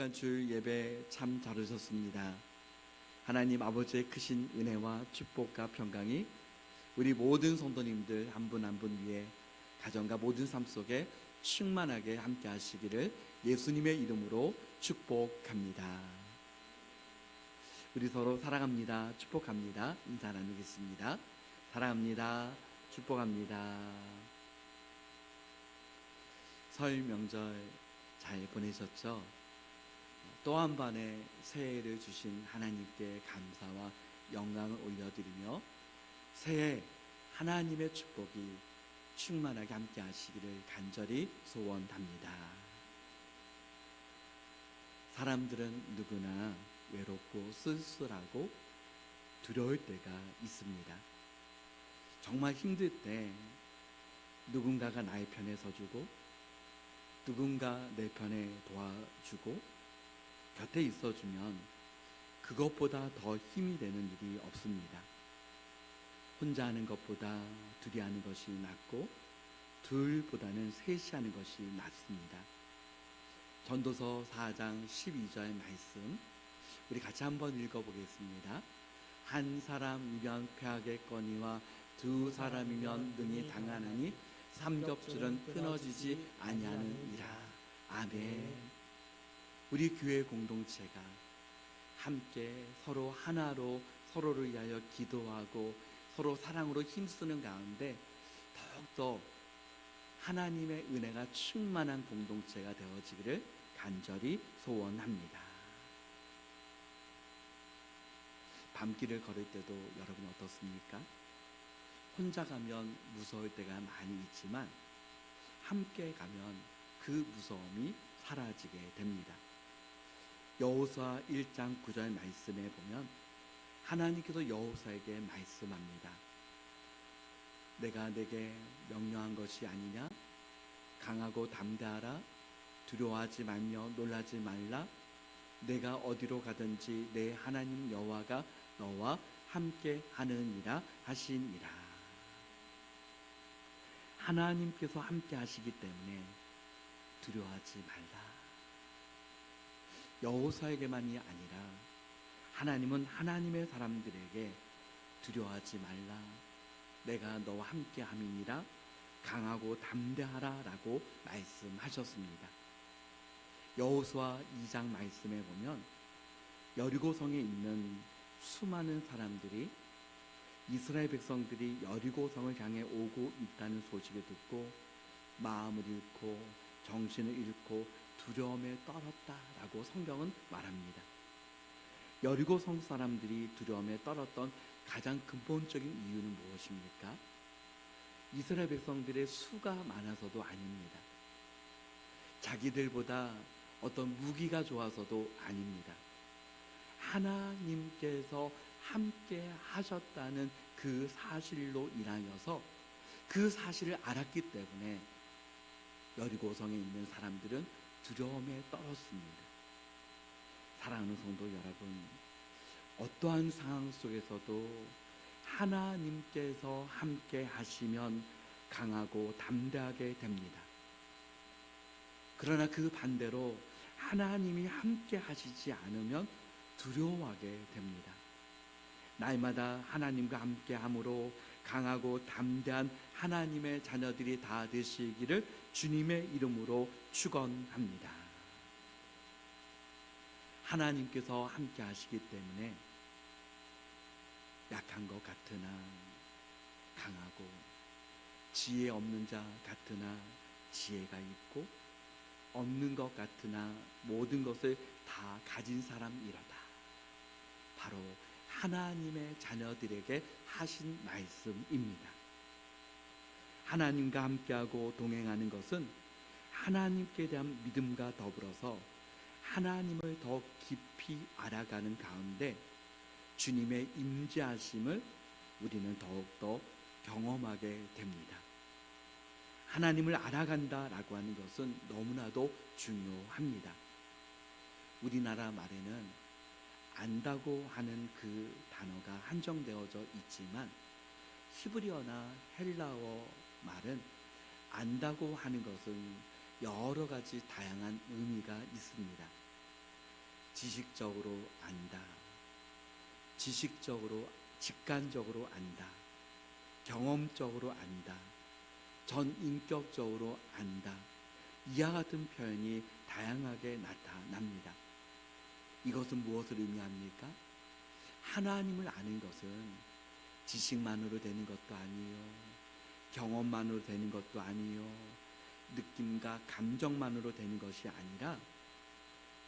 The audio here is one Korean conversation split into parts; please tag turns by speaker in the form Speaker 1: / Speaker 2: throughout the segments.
Speaker 1: 시간 주일 예배 참 잘 오셨습니다. 하나님 아버지의 크신 은혜와 축복과 평강이 우리 모든 성도님들 한 분 한 분 위에 가정과 모든 삶 속에 충만하게 함께 하시기를 예수님의 이름으로 축복합니다. 우리 서로 사랑합니다. 축복합니다. 인사 나누겠습니다. 사랑합니다. 축복합니다. 설 명절 잘 보내셨죠? 또 한 번의 새해를 주신 하나님께 감사와 영광을 올려드리며 새해 하나님의 축복이 충만하게 함께 하시기를 간절히 소원합니다. 사람들은 누구나 외롭고 쓸쓸하고 두려울 때가 있습니다. 정말 힘들 때 누군가가 나의 편에 서주고 누군가 내 편에 도와주고 곁에 있어주면 그것보다 더 힘이 되는 일이 없습니다. 혼자 하는 것보다 둘이 하는 것이 낫고 둘보다는 셋이 하는 것이 낫습니다. 전도서 4장 12절 말씀 우리 같이 한번 읽어보겠습니다. 한 사람이면 패하겠거니와 두 사람이면 능히 당하나니 삼겹줄은 끊어지지 아니하느니라. 아멘. 우리 교회 공동체가 함께 서로 하나로 서로를 위하여 기도하고 서로 사랑으로 힘쓰는 가운데 더욱더 하나님의 은혜가 충만한 공동체가 되어지기를 간절히 소원합니다. 밤길을 걸을 때도 여러분 어떻습니까? 혼자 가면 무서울 때가 많이 있지만 함께 가면 그 무서움이 사라지게 됩니다. 여호수아 1장 9절 말씀에 보면 하나님께서 여호수아에게 말씀합니다. 내가 내게 명령한 것이 아니냐? 강하고 담대하라. 두려워하지 말며 놀라지 말라. 내가 어디로 가든지 내 하나님 여호와가 너와 함께 하느니라 하시니라. 하나님께서 함께 하시기 때문에 두려워하지 말라. 여호수아에게만이 아니라 하나님은 하나님의 사람들에게 두려워하지 말라. 내가 너와 함께 함이니라. 강하고 담대하라 라고 말씀하셨습니다. 여호수아 2장 말씀에 보면 여리고성에 있는 수많은 사람들이 이스라엘 백성들이 여리고성을 향해 오고 있다는 소식을 듣고 마음을 잃고 정신을 잃고 두려움에 떨었다라고 성경은 말합니다. 여리고성 사람들이 두려움에 떨었던 가장 근본적인 이유는 무엇입니까? 이스라엘 백성들의 수가 많아서도 아닙니다. 자기들보다 어떤 무기가 좋아서도 아닙니다. 하나님께서 함께 하셨다는 그 사실로 인하여서 그 사실을 알았기 때문에 여리고성에 있는 사람들은 두려움에 떨었습니다. 사랑하는 성도 여러분, 어떠한 상황 속에서도 하나님께서 함께 하시면 강하고 담대하게 됩니다. 그러나 그 반대로 하나님이 함께 하시지 않으면 두려워하게 됩니다. 날마다 하나님과 함께 함으로 강하고 담대한 하나님의 자녀들이 다 되시기를 주님의 이름으로 축원합니다. 하나님께서 함께 하시기 때문에 약한 것 같으나 강하고 지혜 없는 자 같으나 지혜가 있고 없는 것 같으나 모든 것을 다 가진 사람이로다. 바로 하나님의 자녀들에게 하신 말씀입니다. 하나님과 함께하고 동행하는 것은 하나님께 대한 믿음과 더불어서 하나님을 더 깊이 알아가는 가운데 주님의 임재하심을 우리는 더욱더 경험하게 됩니다. 하나님을 알아간다라고 하는 것은 너무나도 중요합니다. 우리나라 말에는 안다고 하는 그 단어가 한정되어져 있지만 히브리어나 헬라어 말은 안다고 하는 것은 여러 가지 다양한 의미가 있습니다. 지식적으로 안다. 지식적으로, 직관적으로 안다. 경험적으로 안다. 전인격적으로 안다. 이와 같은 표현이 다양하게 나타납니다. 이것은 무엇을 의미합니까? 하나님을 아는 것은 지식만으로 되는 것도 아니요, 경험만으로 되는 것도 아니요, 느낌과 감정만으로 되는 것이 아니라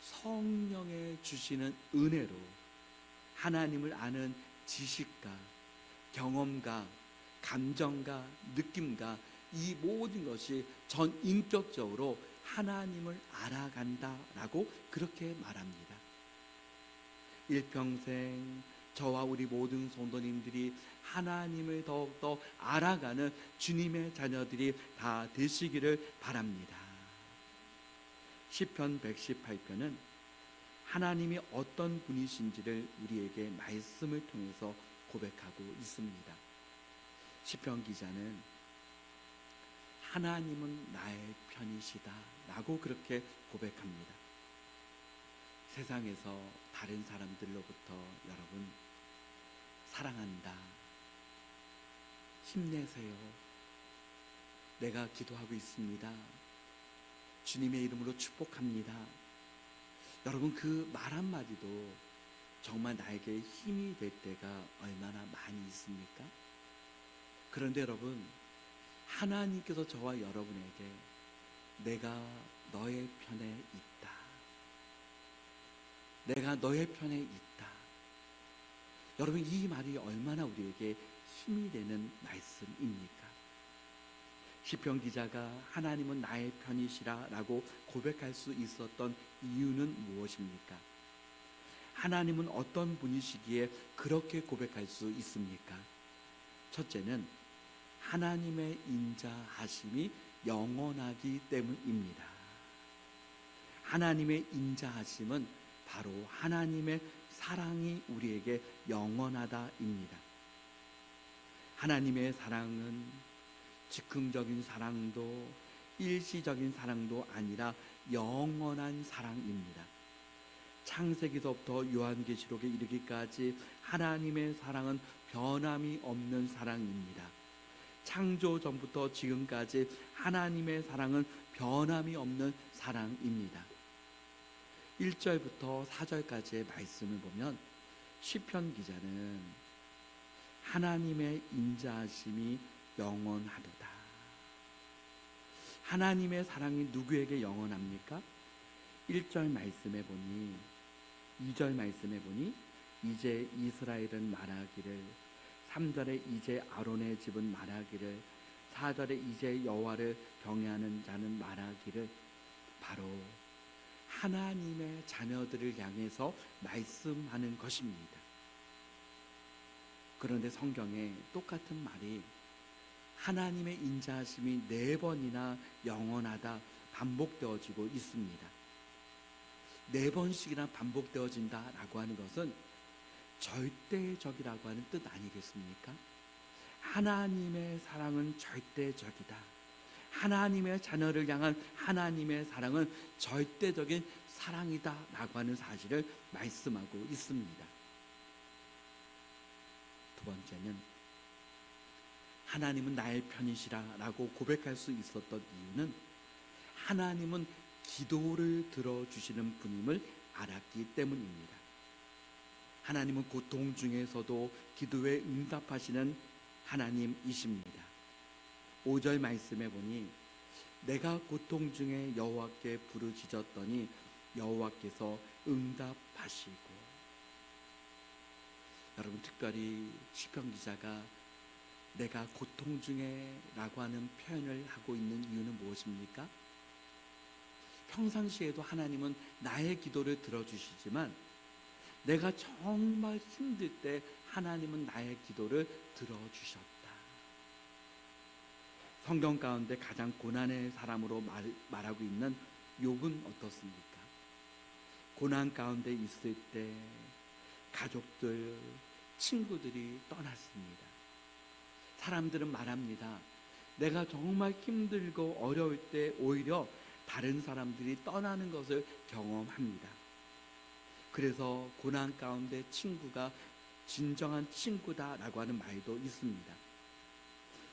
Speaker 1: 성령의 주시는 은혜로 하나님을 아는 지식과 경험과 감정과 느낌과 이 모든 것이 전인격적으로 하나님을 알아간다라고 그렇게 말합니다. 일평생 저와 우리 모든 성도님들이 하나님을 더욱더 알아가는 주님의 자녀들이 다 되시기를 바랍니다. 시편 118편은 하나님이 어떤 분이신지를 우리에게 말씀을 통해서 고백하고 있습니다. 시편 기자는 하나님은 나의 편이시다 라고 그렇게 고백합니다. 세상에서 다른 사람들로부터 여러분, 사랑한다, 힘내세요, 내가 기도하고 있습니다, 주님의 이름으로 축복합니다, 여러분, 그 말 한마디도 정말 나에게 힘이 될 때가 얼마나 많이 있습니까? 그런데 여러분, 하나님께서 저와 여러분에게 내가 너의 편에 있다, 내가 너의 편에 있다, 여러분, 이 말이 얼마나 우리에게 힘이 되는 말씀입니까? 시편 기자가 하나님은 나의 편이시라 라고 고백할 수 있었던 이유는 무엇입니까? 하나님은 어떤 분이시기에 그렇게 고백할 수 있습니까? 첫째는 하나님의 인자하심이 영원하기 때문입니다. 하나님의 인자하심은 바로 하나님의 사랑이 우리에게 영원하다입니다. 하나님의 사랑은 즉흥적인 사랑도 일시적인 사랑도 아니라 영원한 사랑입니다. 창세기서부터 요한계시록에 이르기까지 하나님의 사랑은 변함이 없는 사랑입니다. 창조 전부터 지금까지 하나님의 사랑은 변함이 없는 사랑입니다. 1절부터 4절까지의 말씀을 보면 시편 기자는 하나님의 인자하심이 영원하도다. 하나님의 사랑이 누구에게 영원합니까? 1절 말씀에 보니, 2절 말씀에 보니 이제 이스라엘은 말하기를, 3절에 이제 아론의 집은 말하기를, 4절에 이제 여호와를 경외하는 자는 말하기를, 바로 하나님의 자녀들을 향해서 말씀하는 것입니다. 그런데 성경에 똑같은 말이 하나님의 인자하심이 4번이나 영원하다 반복되어지고 있습니다. 4번씩이나 반복되어진다라고 하는 것은 절대적이라고 하는 뜻 아니겠습니까? 하나님의 사랑은 절대적이다. 하나님의 자녀를 향한 하나님의 사랑은 절대적인 사랑이다 라고 하는 사실을 말씀하고 있습니다. 두 번째는 하나님은 나의 편이시라 라고 고백할 수 있었던 이유는 하나님은 기도를 들어주시는 분임을 알았기 때문입니다. 하나님은 고통 중에서도 기도에 응답하시는 하나님이십니다. 5절 말씀에 보니 내가 고통 중에 여호와께 부르짖었더니 여호와께서 응답하시고, 여러분, 특별히 시편 기자가 내가 고통 중에 라고 하는 표현을 하고 있는 이유는 무엇입니까? 평상시에도 하나님은 나의 기도를 들어주시지만 내가 정말 힘들 때 하나님은 나의 기도를 들어주셨다. 성경 가운데 가장 고난의 사람으로 말하고 있는 욥은 어떻습니까? 고난 가운데 있을 때 가족들, 친구들이 떠났습니다. 사람들은 말합니다. 내가 정말 힘들고 어려울 때 오히려 다른 사람들이 떠나는 것을 경험합니다. 그래서 고난 가운데 친구가 진정한 친구다라고 하는 말도 있습니다.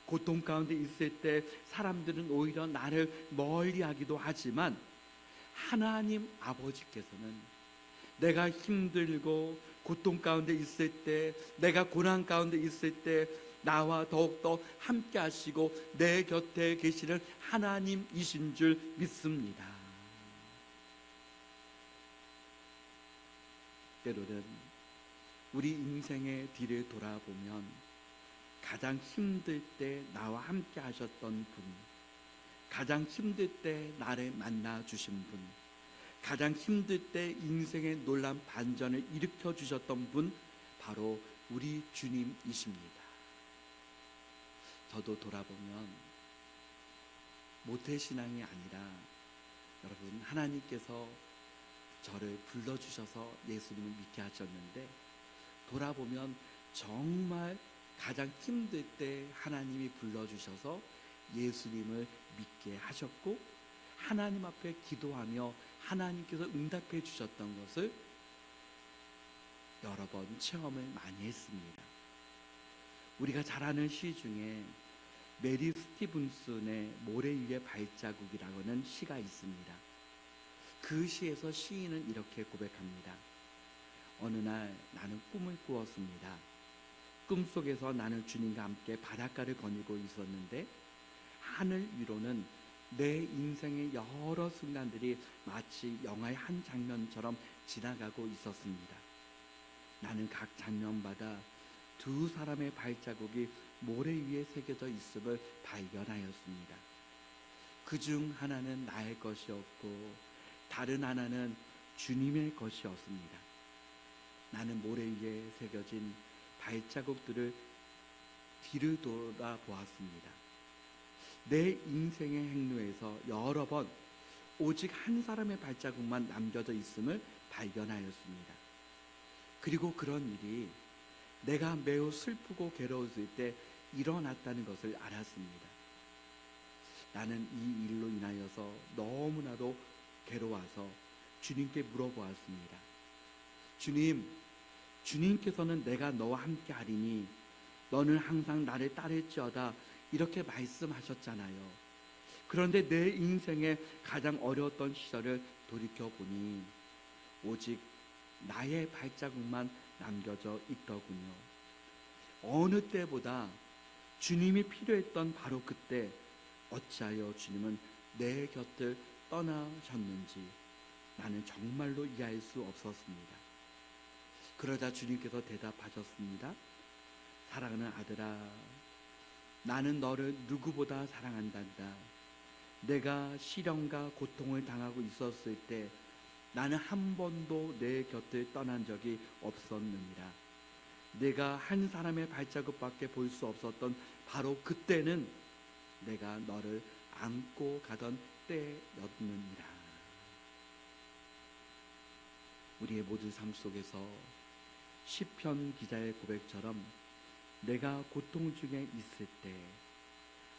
Speaker 1: 고통 가운데 있을 때 사람들은 오히려 나를 멀리하기도 하지만 하나님 아버지께서는 내가 힘들고 고통 가운데 있을 때, 내가 고난 가운데 있을 때 나와 더욱더 함께 하시고 내 곁에 계시는 하나님이신 줄 믿습니다. 때로는 우리 인생의 뒤를 돌아보면 가장 힘들 때 나와 함께 하셨던 분, 가장 힘들 때 나를 만나 주신 분, 가장 힘들 때 인생의 놀란 반전을 일으켜 주셨던 분, 바로 우리 주님이십니다. 저도 돌아보면 모태신앙이 아니라 여러분, 하나님께서 저를 불러주셔서 예수님을 믿게 하셨는데, 돌아보면 정말 가장 힘들 때 하나님이 불러주셔서 예수님을 믿게 하셨고, 하나님 앞에 기도하며 하나님께서 응답해 주셨던 것을 여러 번 체험을 많이 했습니다. 우리가 잘 아는 시 중에 메리 스티븐슨의 모래 위의 발자국이라고 하는 시가 있습니다. 그 시에서 시인은 이렇게 고백합니다. 어느 날 나는 꿈을 꾸었습니다. 꿈속에서 나는 주님과 함께 바닷가를 거닐고 있었는데, 하늘 위로는 내 인생의 여러 순간들이 마치 영화의 한 장면처럼 지나가고 있었습니다. 나는 각 장면마다 두 사람의 발자국이 모래 위에 새겨져 있음을 발견하였습니다. 그중 하나는 나의 것이었고 다른 하나는 주님의 것이었습니다. 나는 모래 위에 새겨진 발자국들을 뒤를 돌아보았습니다. 내 인생의 행로에서 여러 번 오직 한 사람의 발자국만 남겨져 있음을 발견하였습니다. 그리고 그런 일이 내가 매우 슬프고 괴로웠을 때 일어났다는 것을 알았습니다. 나는 이 일로 인하여서 너무나도 괴로워서 주님께 물어보았습니다. 주님께서는 내가 너와 함께 하리니 너는 항상 나를 따를지어다 이렇게 말씀하셨잖아요. 그런데 내 인생의 가장 어려웠던 시절을 돌이켜보니 오직 나의 발자국만 남겨져 있더군요. 어느 때보다 주님이 필요했던 바로 그때 어찌하여 주님은 내 곁을 떠나셨는지 나는 정말로 이해할 수 없었습니다. 그러자 주님께서 대답하셨습니다. 사랑하는 아들아, 나는 너를 누구보다 사랑한단다. 내가 시련과 고통을 당하고 있었을 때 나는 한 번도 내 곁을 떠난 적이 없었느니라. 내가 한 사람의 발자국밖에 볼 수 없었던 바로 그때는 내가 너를 안고 가던 때였느니라. 우리의 모든 삶 속에서 시편 기자의 고백처럼 내가 고통 중에 있을 때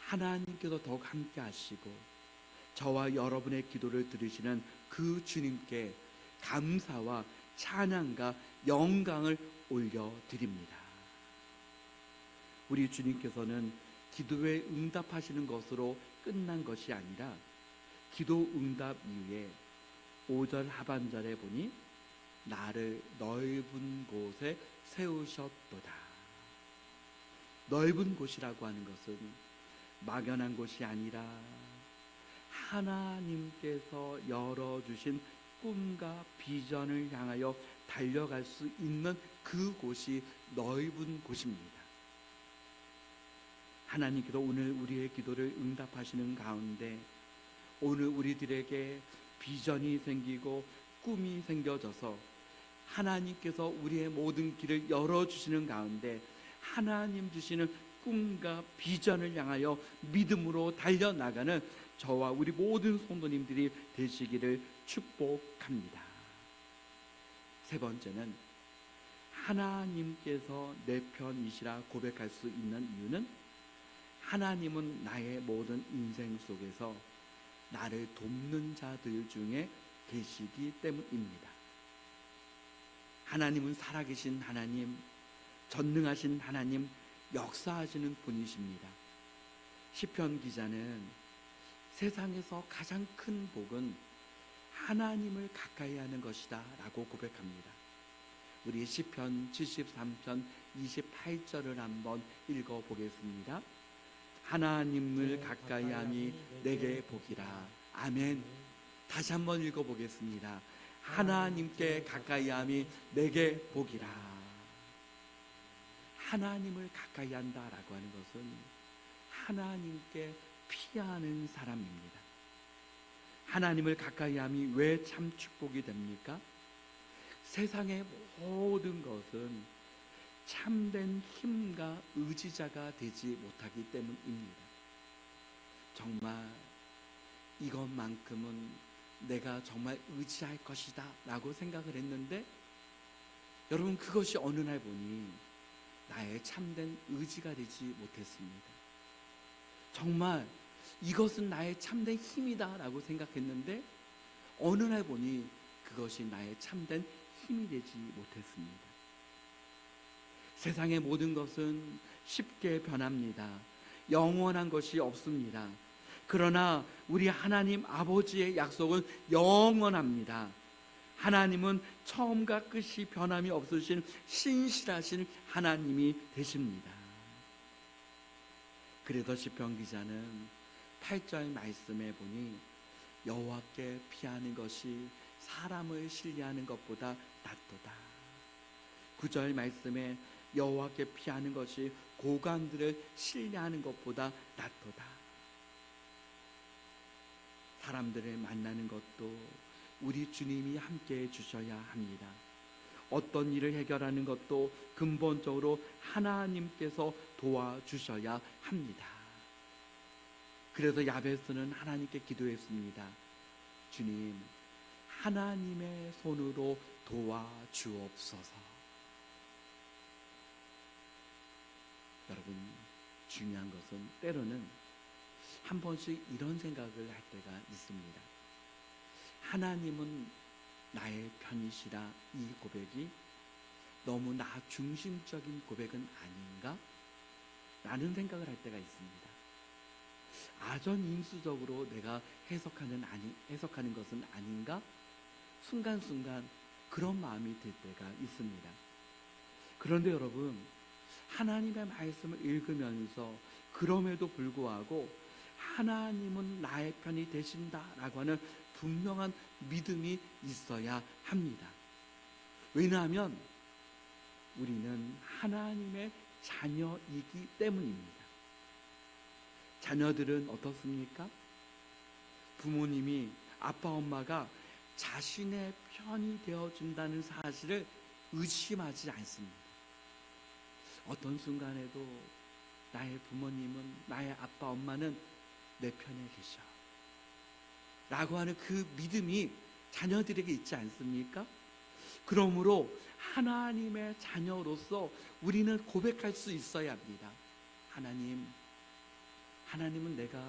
Speaker 1: 하나님께서 더욱 함께 하시고 저와 여러분의 기도를 들으시는 그 주님께 감사와 찬양과 영광을 올려드립니다. 우리 주님께서는 기도에 응답하시는 것으로 끝난 것이 아니라 기도 응답 이후에 5절 하반절에 보니 나를 넓은 곳에 세우셨도다. 넓은 곳이라고 하는 것은 막연한 곳이 아니라 하나님께서 열어주신 꿈과 비전을 향하여 달려갈 수 있는 그곳이 넓은 곳입니다. 하나님께서 오늘 우리의 기도를 응답하시는 가운데 오늘 우리들에게 비전이 생기고 꿈이 생겨져서 하나님께서 우리의 모든 길을 열어주시는 가운데 하나님 주시는 꿈과 비전을 향하여 믿음으로 달려나가는 저와 우리 모든 성도님들이 되시기를 축복합니다. 세 번째는 하나님께서 내 편이시라 고백할 수 있는 이유는 하나님은 나의 모든 인생 속에서 나를 돕는 자들 중에 계시기 때문입니다. 하나님은 살아계신 하나님, 전능하신 하나님, 역사하시는 분이십니다. 시편 기자는 세상에서 가장 큰 복은 하나님을 가까이 하는 것이다 라고 고백합니다. 우리 시편 73편 28절을 한번 읽어보겠습니다. 하나님을 가까이 함이 내게 복이라. 아멘. 다시 한번 읽어보겠습니다. 하나님께 가까이 함이 내게 복이라. 하나님을 가까이 한다라고 하는 것은 하나님께 피하는 사람입니다. 하나님을 가까이 함이 왜 참 축복이 됩니까? 세상의 모든 것은 참된 힘과 의지자가 되지 못하기 때문입니다. 정말 이것만큼은 내가 정말 의지할 것이다 라고 생각을 했는데, 여러분, 그것이 어느 날 보니 나의 참된 의지가 되지 못했습니다. 정말 이것은 나의 참된 힘이다 라고 생각했는데, 어느 날 보니 그것이 나의 참된 힘이 되지 못했습니다. 세상의 모든 것은 쉽게 변합니다. 영원한 것이 없습니다. 그러나 우리 하나님 아버지의 약속은 영원합니다. 하나님은 처음과 끝이 변함이 없으신 신실하신 하나님이 되십니다. 그래서 시편 기자는 8절 말씀에 보니 여호와께 피하는 것이 사람을 신뢰하는 것보다 낫도다. 9절 말씀에 여호와께 피하는 것이 고관들을 신뢰하는 것보다 낫도다. 사람들을 만나는 것도 우리 주님이 함께해 주셔야 합니다. 어떤 일을 해결하는 것도 근본적으로 하나님께서 도와주셔야 합니다. 그래서 야베스는 하나님께 기도했습니다. 주님, 하나님의 손으로 도와주옵소서. 여러분, 중요한 것은 때로는 한 번씩 이런 생각을 할 때가 있습니다. 하나님은 나의 편이시라, 이 고백이 너무 나 중심적인 고백은 아닌가? 라는 생각을 할 때가 있습니다. 아전인수적으로 내가 해석하는 것은 아닌가? 순간순간 그런 마음이 들 때가 있습니다. 그런데 여러분, 하나님의 말씀을 읽으면서 그럼에도 불구하고 하나님은 나의 편이 되신다라고 하는 분명한 믿음이 있어야 합니다. 왜냐하면 우리는 하나님의 자녀이기 때문입니다. 자녀들은 어떻습니까? 부모님이, 아빠 엄마가 자신의 편이 되어준다는 사실을 의심하지 않습니다. 어떤 순간에도 나의 부모님은, 나의 아빠 엄마는 내 편에 계셔 라고 하는 그 믿음이 자녀들에게 있지 않습니까? 그러므로 하나님의 자녀로서 우리는 고백할 수 있어야 합니다. 하나님은 내가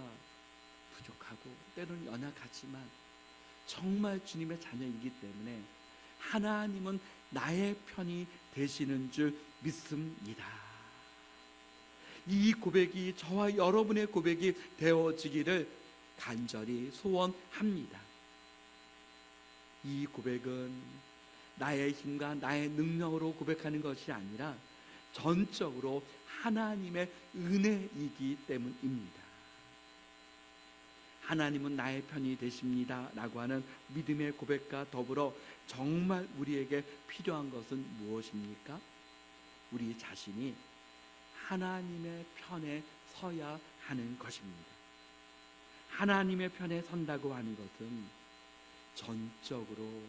Speaker 1: 부족하고 때로는 연약하지만 정말 주님의 자녀이기 때문에 하나님은 나의 편이 되시는 줄 믿습니다. 이 고백이 저와 여러분의 고백이 되어지기를 간절히 소원합니다. 이 고백은 나의 힘과 나의 능력으로 고백하는 것이 아니라 전적으로 하나님의 은혜이기 때문입니다. 하나님은 나의 편이 되십니다 라고 하는 믿음의 고백과 더불어 정말 우리에게 필요한 것은 무엇입니까? 우리 자신이 하나님의 편에 서야 하는 것입니다. 하나님의 편에 선다고 하는 것은 전적으로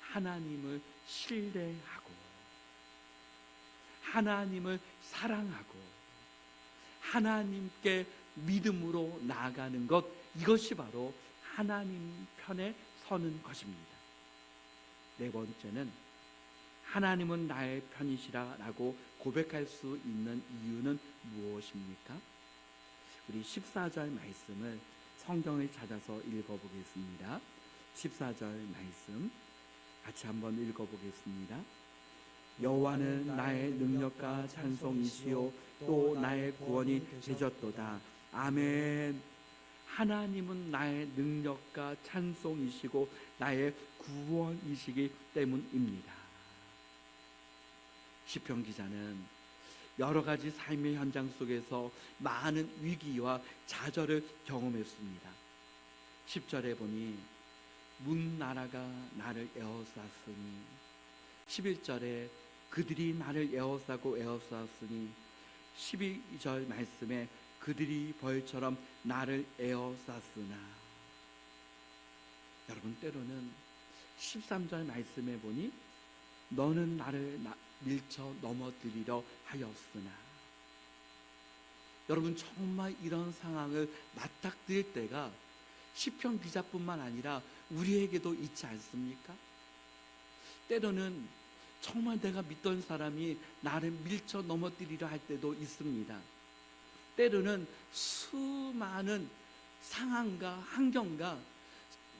Speaker 1: 하나님을 신뢰하고 하나님을 사랑하고 하나님께 믿음으로 나아가는 것, 이것이 바로 하나님 편에 서는 것입니다. 네 번째는 하나님은 나의 편이시라 라고 고백할 수 있는 이유는 무엇입니까? 우리 14절 말씀을 성경을 찾아서 읽어보겠습니다. 14절 말씀 같이 한번 읽어보겠습니다. 여호와는 나의 능력과 찬송이시요 또 나의 구원이 되셨도다. 아멘. 하나님은 나의 능력과 찬송이시고 나의 구원이시기 때문입니다. 시편 기자는 여러 가지 삶의 현장 속에서 많은 위기와 좌절을 경험했습니다. 10절에 보니 문 나라가 나를 에워쌌으니, 11절에 그들이 나를 에워싸고 에워쌌으니, 12절 말씀에 그들이 벌처럼 나를 에워쌌으나. 여러분, 때로는 13절 말씀에 보니 너는 나를 밀쳐 넘어뜨리려 하였으나. 여러분, 정말 이런 상황을 맞닥뜨릴 때가 시편 기자뿐만 아니라 우리에게도 있지 않습니까? 때로는 정말 내가 믿던 사람이 나를 밀쳐 넘어뜨리려 할 때도 있습니다. 때로는 수많은 상황과 환경과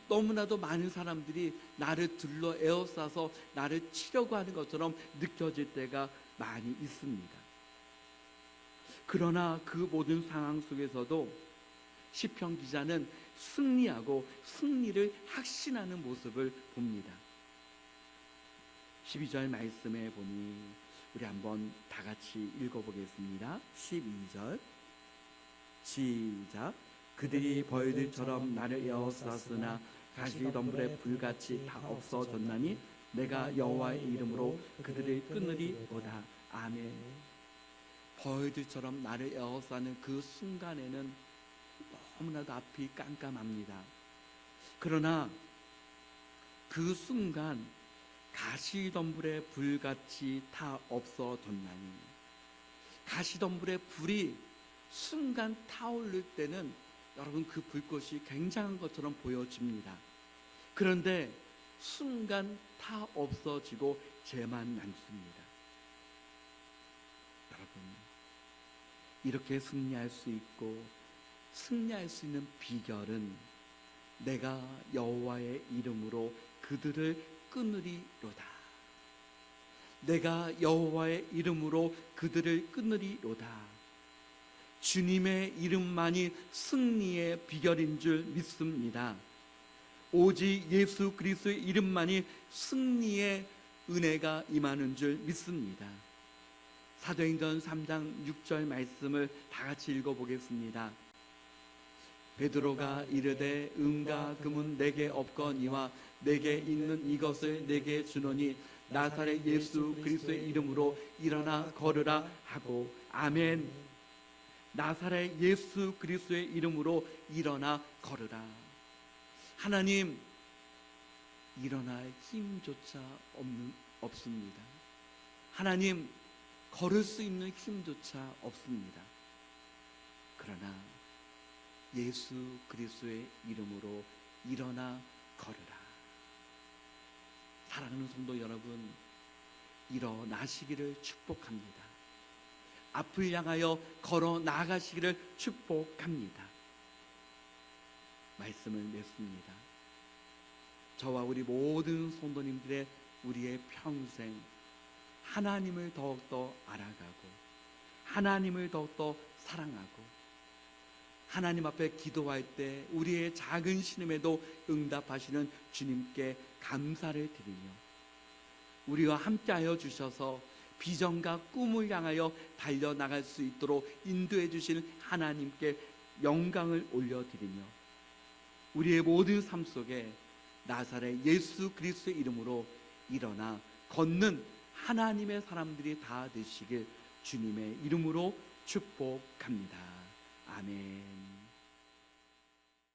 Speaker 1: 너무나도 많은 사람들이 나를 둘러 에워싸서 나를 치려고 하는 것처럼 느껴질 때가 많이 있습니다. 그러나 그 모든 상황 속에서도 시편 기자는 승리하고 승리를 확신하는 모습을 봅니다. 12절 말씀에 보니 우리 한번 다 같이 읽어보겠습니다. 12절 시작. 그들이 벌들처럼 나를 에워쌌으나 가시덤불에 불같이 다 없어졌나니 내가 여호와의 이름으로 그들을 끊으리로다. 아멘. 벌들처럼 나를 에워싸는 그 순간에는 너무나도 앞이 깜깜합니다. 그러나 그 순간 가시덤불에 불같이 다 없어졌나니, 가시덤불의 불이 순간 타오를 때는 여러분 그 불꽃이 굉장한 것처럼 보여집니다. 그런데 순간 다 없어지고 재만 남습니다. 여러분, 이렇게 승리할 수 있고 승리할 수 있는 비결은 내가 여호와의 이름으로 그들을 끊으리로다. 내가 여호와의 이름으로 그들을 끊으리로다. 주님의 이름만이 승리의 비결인 줄 믿습니다. 오직 예수 그리스도의 이름만이 승리의 은혜가 임하는 줄 믿습니다. 사도행전 3장 6절 말씀을 다 같이 읽어보겠습니다. 베드로가 이르되 은과 금은 내게 없거니와 내게 있는 이것을 내게 주노니 나사렛 예수 그리스도의 이름으로 일어나 걸으라 하고. 아멘. 나사렛 예수 그리스도의 이름으로 일어나 걸으라. 하나님, 일어날 힘조차 없습니다. 하나님, 걸을 수 있는 힘조차 없습니다. 그러나 예수 그리스도의 이름으로 일어나 걸으라. 사랑하는 성도 여러분, 일어나시기를 축복합니다. 앞을 향하여 걸어 나가시기를 축복합니다. 말씀을 맺습니다. 저와 우리 모든 성도님들의 우리의 평생 하나님을 더욱더 알아가고 하나님을 더욱더 사랑하고 하나님 앞에 기도할 때 우리의 작은 신음에도 응답하시는 주님께 감사를 드리며 우리와 함께하여 주셔서 비전과 꿈을 향하여 달려나갈 수 있도록 인도해 주신 하나님께 영광을 올려드리며 우리의 모든 삶 속에 나사렛 예수 그리스도의 이름으로 일어나 걷는 하나님의 사람들이 다 되시길 주님의 이름으로 축복합니다. 아멘.